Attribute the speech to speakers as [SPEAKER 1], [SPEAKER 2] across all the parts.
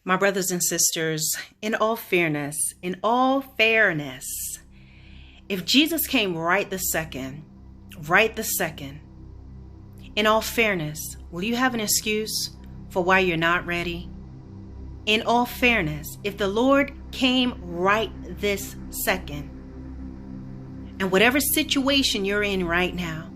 [SPEAKER 1] My brothers and sisters, in all fairness, if Jesus came right the second, in all fairness, will you have an excuse for why you're not ready? In all fairness, if the Lord came right this second, and whatever situation you're in right now,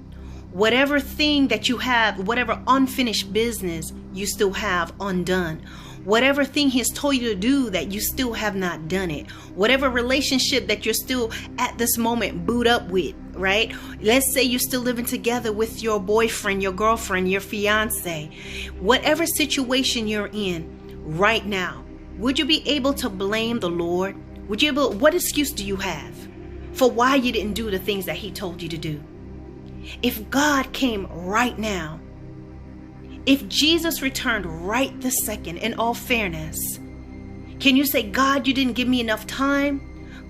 [SPEAKER 1] whatever thing that you have, whatever unfinished business you still have undone, whatever thing He's told you to do that you still have not done it, whatever relationship that you're still at this moment booed up with, right? Let's say you're still living together with your boyfriend, your girlfriend, your fiance, whatever situation you're in right now, would you be able to blame the Lord? What excuse do you have for why you didn't do the things that He told you to do? If God came right now, if Jesus returned right this second, in all fairness, can you say, God, you didn't give me enough time?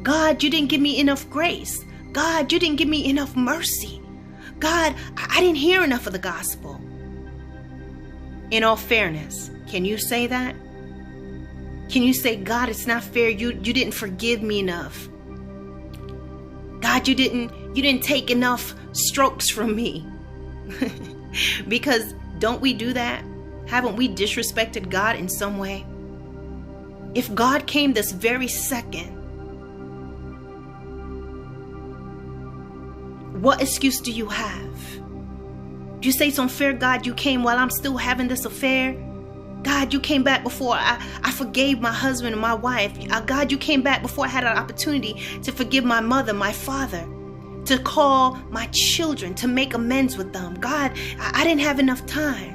[SPEAKER 1] God, you didn't give me enough grace. God, you didn't give me enough mercy. God, I didn't hear enough of the gospel. In all fairness, can you say that? Can you say, God, it's not fair. You didn't forgive me enough. God, you didn't take enough strokes from me. Because don't we do that? Haven't we disrespected God in some way? If God came this very second, what excuse do you have? Do you say it's unfair, God, you came while I'm still having this affair? God, you came back before I forgave my husband and my wife. God, you came back before I had an opportunity to forgive my mother, my father, to call my children, to make amends with them. God, I didn't have enough time.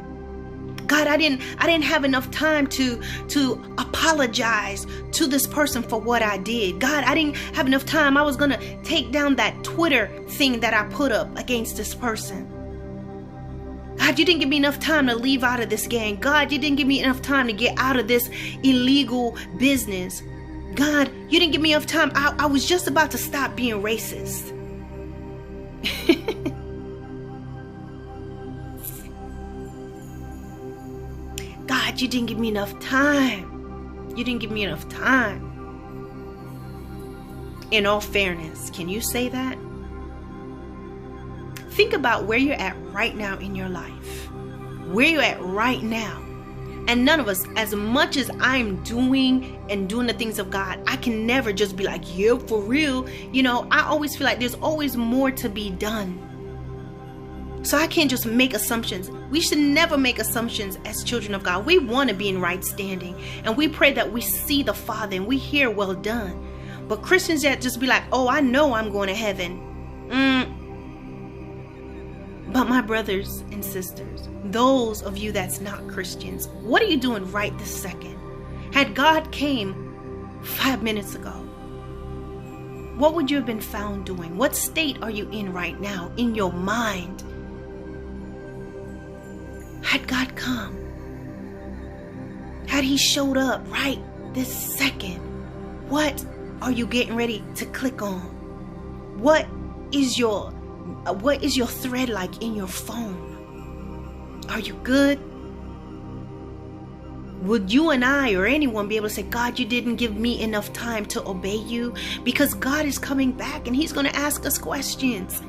[SPEAKER 1] God, I didn't have enough time to apologize to this person for what I did. God, I didn't have enough time. I was going to take down that Twitter thing that I put up against this person. God, you didn't give me enough time to leave out of this gang. God, you didn't give me enough time to get out of this illegal business. God, you didn't give me enough time. I was just about to stop being racist. God, you didn't give me enough time. You didn't give me enough time. In all fairness, can you say that? Think about where you're at right now in your life. Where you're at right now. And none of us, as much as I'm doing the things of God, I can never just be like, yeah, for real. You know, I always feel like there's always more to be done. So I can't just make assumptions. We should never make assumptions as children of God. We want to be in right standing. And we pray that we see the Father and we hear, well done. But Christians that just be like, oh, I know I'm going to heaven. But my brothers and sisters, those of you that's not Christians, what are you doing right this second? Had God came 5 minutes ago, what would you have been found doing? What state are you in right now in your mind? Had God come, had He showed up right this second, what are you getting ready to click on? What is your thread like in your phone? Are you good? Would you and I or anyone be able to say, God, you didn't give me enough time to obey you? Because God is coming back and He's going to ask us questions.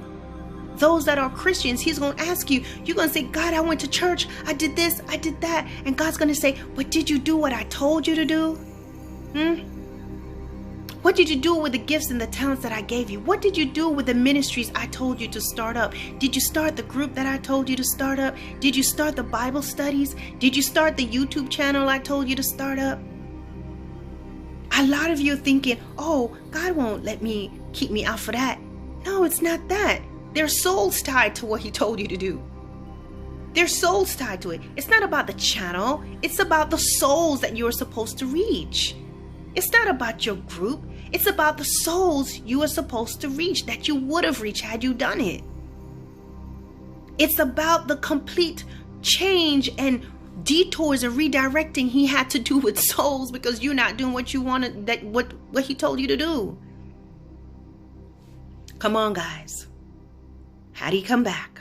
[SPEAKER 1] Those that are Christians, He's going to ask you. You're going to say, God, I went to church. I did this. I did that. And God's going to say, but did you do what I told you to do? What did you do with the gifts and the talents that I gave you? What did you do with the ministries I told you to start up? Did you start the group that I told you to start up? Did you start the Bible studies? Did you start the YouTube channel I told you to start up? A lot of you are thinking, oh, God won't keep me out for that. No, it's not that. There's souls tied to what He told you to do. There's souls tied to it. It's not about the channel. It's about the souls that you're supposed to reach. It's not about your group. It's about the souls you are supposed to reach that you would have reached had you done it. It's about the complete change and detours and redirecting He had to do with souls because you're not doing what you wanted, what He told you to do. Come on, guys. How'd He come back?